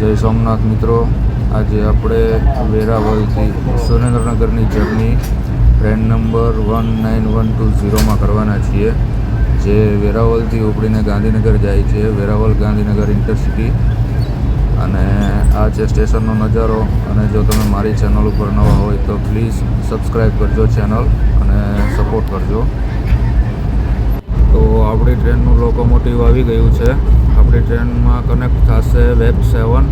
જય સોમનાથ મિત્રો, આજે આપણે વેરાવળથી સુરેન્દ્રનગરની જર્ની ટ્રેન નંબર 19120માં કરવાના છીએ, જે વેરાવળથી ઉપડીને ગાંધીનગર જાય છે, વેરાવળ ગાંધીનગર ઇન્ટરસિટી. અને આ છે સ્ટેશનનો નજારો. અને જો તમે મારી ચેનલ ઉપર નવા હોય તો પ્લીઝ સબસ્ક્રાઈબ કરજો ચેનલ અને સપોર્ટ કરજો. તો આપણી ટ્રેનનું લોકોમોટિવ આવી ગયું છે. આપણી ટ્રેનમાં કનેક્ટ થશે વેબ 7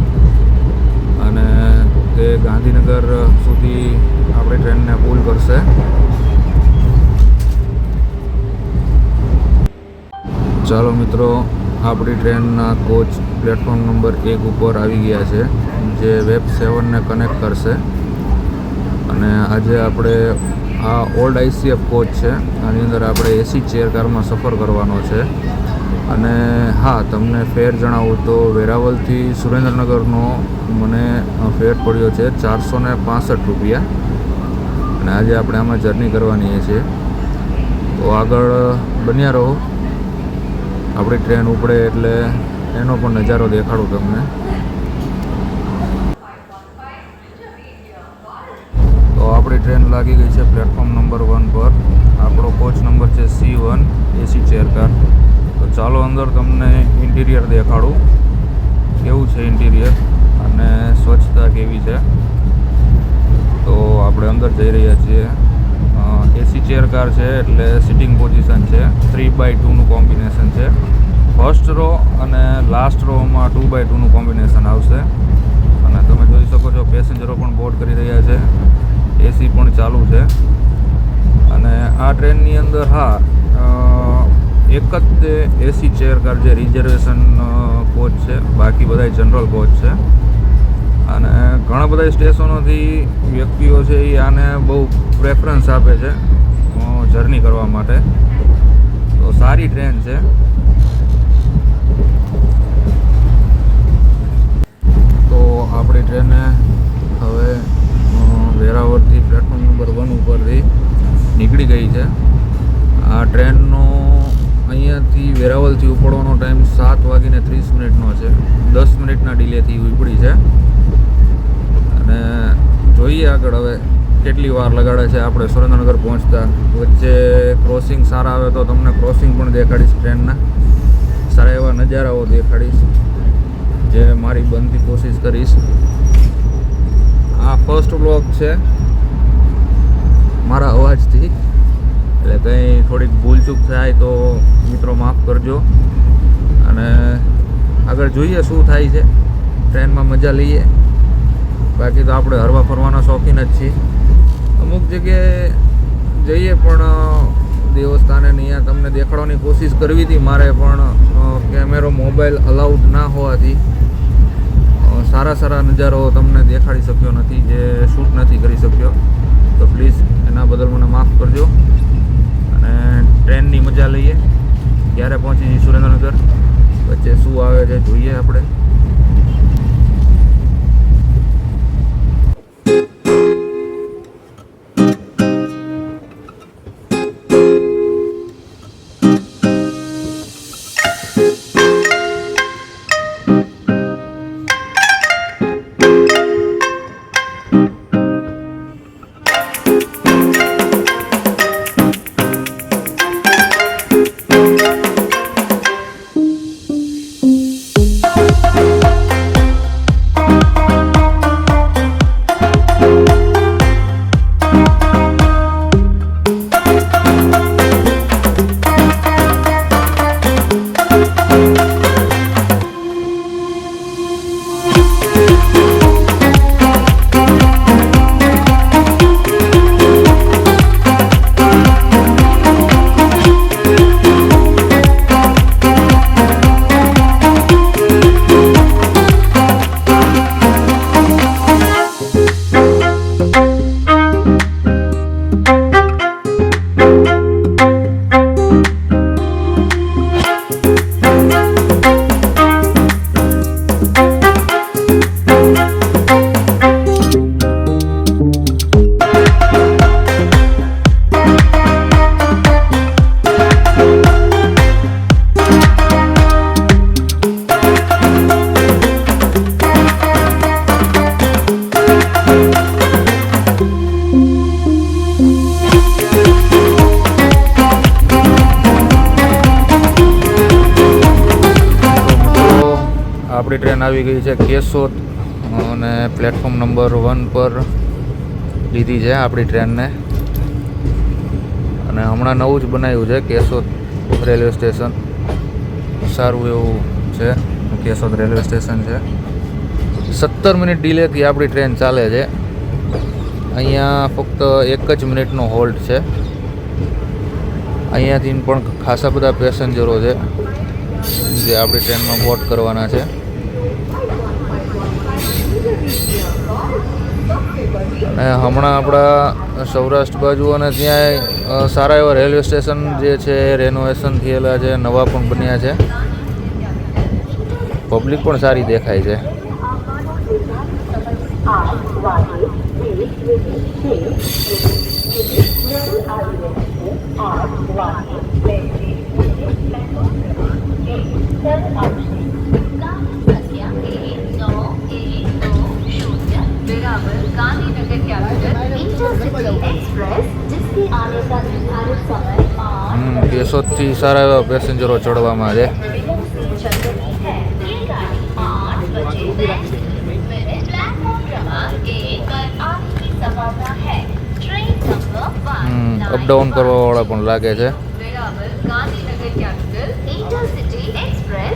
અને તે ગાંધીનગર સુધી આપણી ટ્રેનને પુલ કરશે. ચાલો મિત્રો, આપણી ટ્રેનના કોચ પ્લેટફોર્મ નંબર 1 ઉપર આવી ગયા છે, જે વેબ 7ને કનેક્ટ કરશે. અને આજે આપણે આ ઓલ્ડ ICF કોચ છે, આની અંદર આપણે એસી ચેર કારમાં સફર કરવાનો છે. અને હા, તમને ફેર જણાવું તો વેરાવળથી સુરેન્દ્રનગરનો મને ફેર પડ્યો છે 465 રૂપિયા. અને આજે આપણે આમાં જર્ની કરવાની છે. તો આગળ બન્યા રહો, આપણી ટ્રેન ઉપડે એટલે એનો પણ નજારો દેખાડું તમને. તો આપણી ટ્રેન લાગી ગઈ છે પ્લેટફોર્મ નંબર 1 પર. આપણો કોચ નંબર છે C1 એસી ચેર કાર. તો ચાલો અંદર તમને ઇન્ટિરિયર દેખાડું, કેવું છે ઇન્ટિરિયર અને સ્વચ્છતા કેવી છે. તો આપણે અંદર જઈ રહ્યા છીએ. એસી ચેર કાર છે એટલે સિટિંગ પોઝિશન છે, 3x2નું કોમ્બિનેશન છે. ફર્સ્ટ રો અને લાસ્ટ રોમાં 2x2નું કોમ્બિનેશન આવશે. અને તમે જોઈ શકો છો પેસેન્જરો પણ બોર્ડ કરી રહ્યા છે, એસી પણ ચાલુ છે. અને આ ટ્રેનની અંદર એક જ એસી ચેર કાર જે રિઝર્વેશન કોચ છે, બાકી બધા જનરલ કોચ છે. અને ઘણા બધા સ્ટેશનોથી વ્યક્તિઓ છે એ આને બહુ પ્રેફરન્સ આપે છે જર્ની કરવા માટે. તો સારી ટ્રેન છે. તો આપણી ટ્રેને હવે વેરાવળથી પ્લેટફોર્મ નંબર 1 ઉપરથી નીકળી ગઈ છે. આ ટ્રેનનો અહીંયાથી વેરાવળથી ઉપડવાનો ટાઈમ 7:30 છે. 10 મિનિટના ડિલેથી ઉપડી છે. અને જોઈએ આગળ હવે કેટલી વાર લગાડે છે આપણે સુરેન્દ્રનગર પહોંચતા. વચ્ચે ક્રોસિંગ સારા આવે તો તમને ક્રોસિંગ પણ દેખાડીશ, ટ્રેનના સારા એવા નજારાઓ દેખાડીશ, જે મારી બનતી કોશિશ કરીશ. આ ફર્સ્ટ બ્લોગ છે મારા અવાજથી, એટલે કંઈ થોડીક ભૂલચૂક થાય તો મિત્રો માફ કરજો. અને આગળ જોઈએ શું થાય છે, ટ્રેનમાં મજા લઈએ. બાકી તો આપણે હરવા ફરવાના શોખીન જ છીએ. અમુક જગ્યાએ જઈએ પણ દેવસ્થાને અહીંયા તમને દેખાડવાની કોશિશ કરવી હતી મારે, પણ કેમેરો મોબાઈલ અલાઉડ ના હોવાથી સારા નજારો તમને દેખાડી શક્યો નથી, જે શૂટ નથી કરી શક્યો. તો પ્લીઝ એના બદલ મને માફ કરજો. અને ટ્રેનની મજા લઈએ. ક્યારે પહોંચી સુરેન્દ્રનગર, વચ્ચે શું આવે છે જોઈએ આપણે. આપણી ટ્રેન આવી ગઈ છે કેશોદ અને પ્લેટફોર્મ નંબર 1 પર લીધી છે આપણી ટ્રેનને. અને હમણાં નવું જ બનાવ્યું છે કેશોદ રેલવે સ્ટેશન. સારું એવું છે કેશોદ રેલવે સ્ટેશન છે. 17 મિનિટ ડિલેથી આપણી ટ્રેન ચાલે છે. અહીંયા ફક્ત 1 જ મિનિટનો હોલ્ટ છે. અહીંયાથી પણ ખાસા બધા પેસેન્જરો છે જે આપણી ટ્રેનમાં બોર્ડ કરવાના છે. અને હમણાં આપણા સૌરાષ્ટ્ર બાજુ અને ત્યાં સારા એવા રેલવે સ્ટેશન જે છે રેનોવેશન થયેલા છે, નવા પણ બન્યા છે. પબ્લિક પણ સારી દેખાય છે. કેશોદથી સારા એવા પેસેન્જરો ચડવામાં છે. અપડાઉન કરવાવાળા પણ લાગે છે.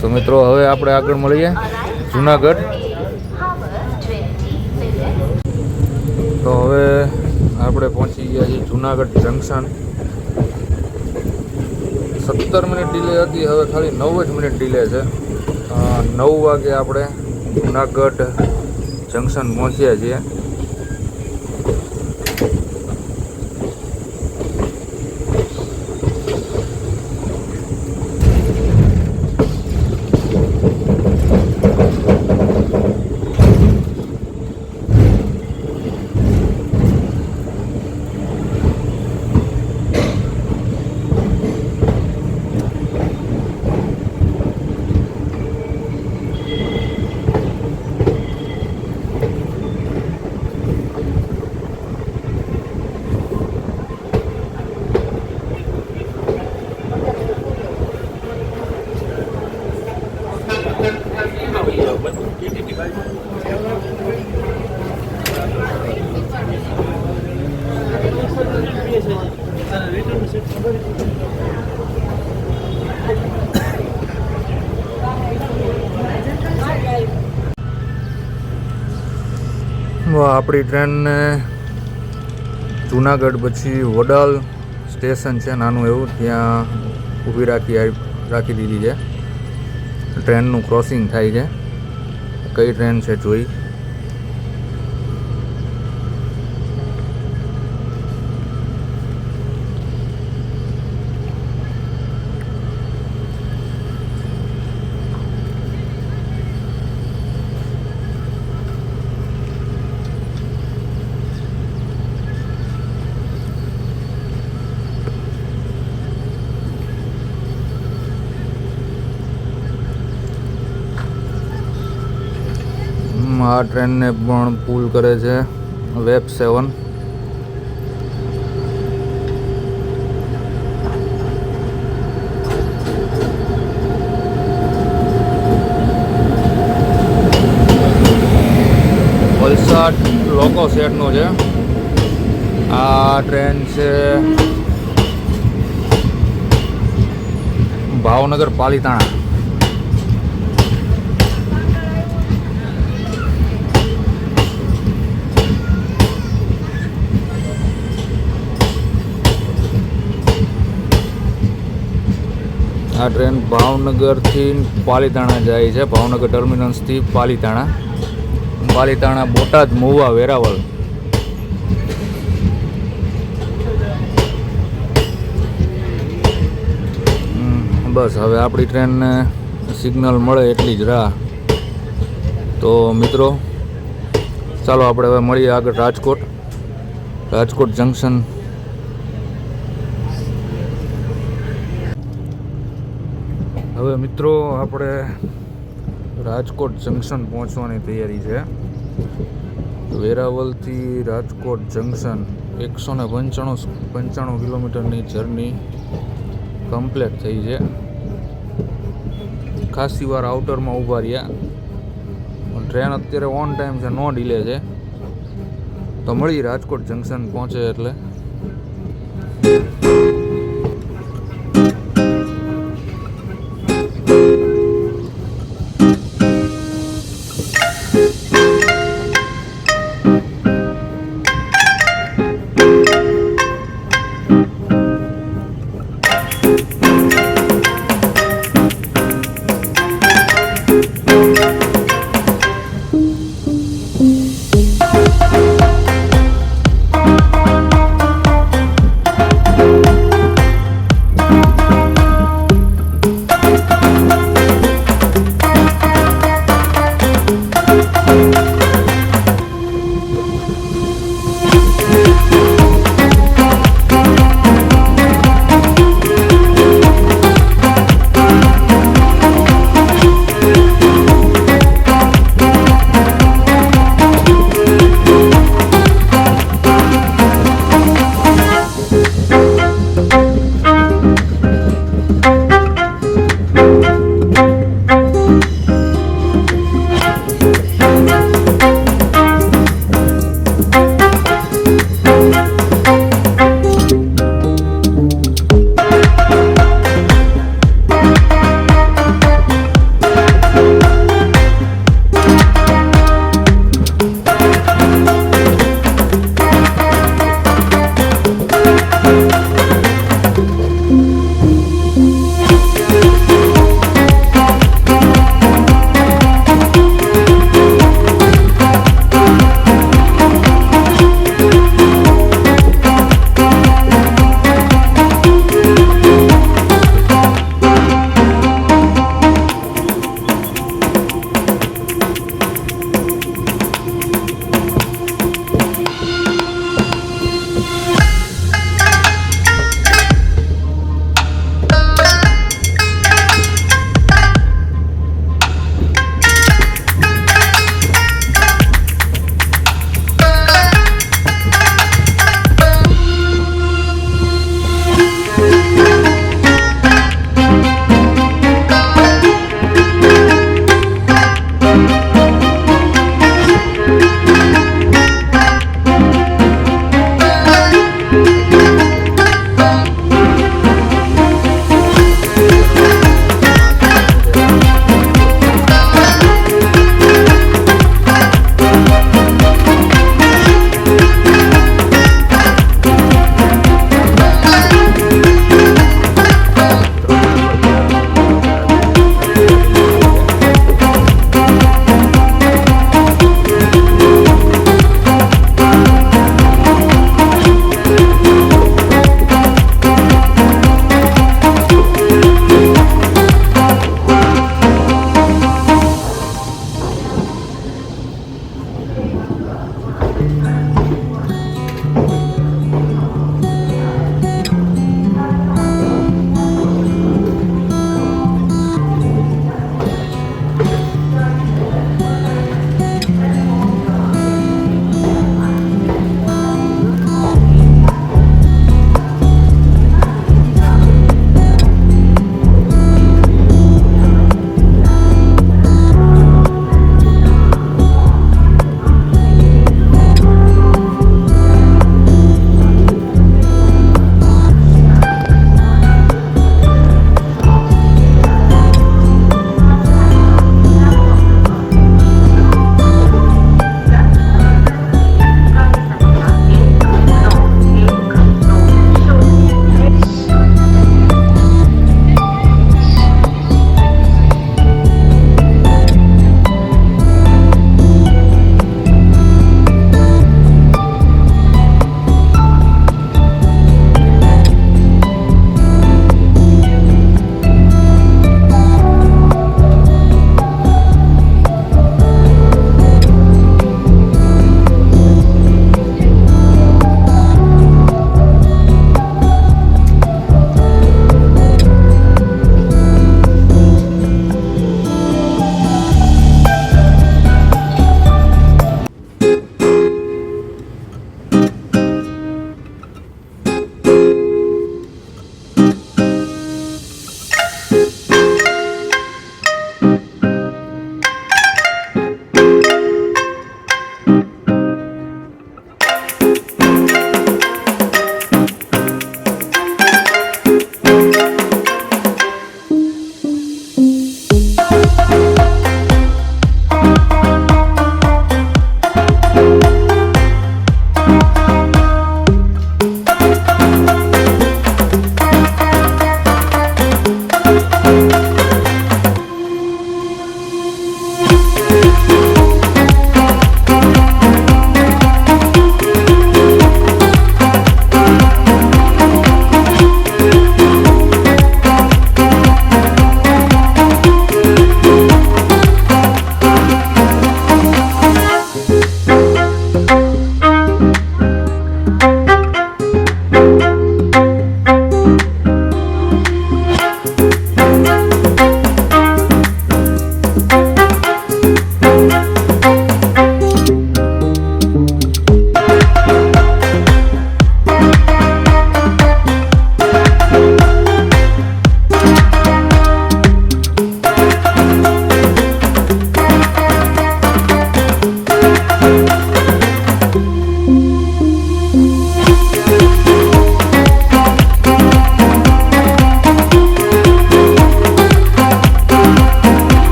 તો મિત્રો હવે આપણે આગળ મળીએ જુનાગઢ. તો હવે આપણે પહોંચી ગયા છીએ જુનાગઢ જંકશન. 17 મિનિટ ડિલે હતી, હવે ખાલી 9 જ મિનિટ ડિલે છે. 9 વાગે આપણે જુનાગઢ જંકશન પહોંચ્યા છીએ. આપણી ટ્રેનને જુનાગઢ પછી વડાલ સ્ટેશન છે નાનું એવું, ત્યાં ઊભી રાખી દીધી છે. ટ્રેનનું ક્રોસિંગ થાય છે. કઈ ટ્રેન છે જોઈ. આ ટ્રેનને પણ પુલ કરે છે વેબ 7. વલસાડ લોકો શેડનું છે આ ટ્રેન. છે ભાવનગર પાલીતાણા. આ ટ્રેન ભાવનગરથી પાલીતાણા જાય છે. ભાવનગર ટર્મિનલ્સથી પાલીતાણા, બોટાદ, મહુવા, વેરાવળ. બસ હવે આપણી ટ્રેનને સિગ્નલ મળે એટલી જ રાહ. તો મિત્રો ચાલો આપણે હવે મળીએ આગળ રાજકોટ જંકશન. હવે મિત્રો આપણે રાજકોટ જંકશન પહોંચવાની તૈયારી છે. વેરાવળથી રાજકોટ જંકશન 195 કિલોમીટરની જર્ની કમ્પ્લીટ થઈ છે. ખાસી વાર આઉટરમાં ઊભા રહ્યા ટ્રેન અત્યારે ઓન ટાઈમ છે, નો ડિલે છે. તો મળી રાજકોટ જંકશન પહોંચે એટલે.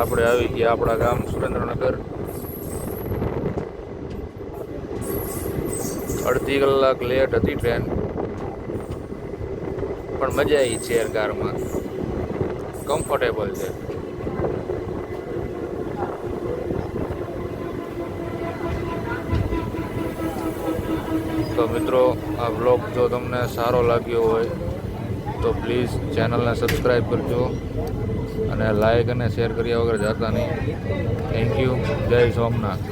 આપણે આવી ગયા આપણા ગામ સુરેન્દ્રનગર. અડધી કલાક લેટ હતી ટ્રેન, પણ મજા આવી ચેર કારમાં, કમ્ફર્ટેબલ છે. તો મિત્રો, આ બ્લોગ જો તમને સારો લાગ્યો હોય તો પ્લીઝ ચેનલને સબસ્ક્રાઈબ કરજો અને લાઈક અને શેર કર્યા વગર જતા નહીં. Thank you. જય સોમનાથ.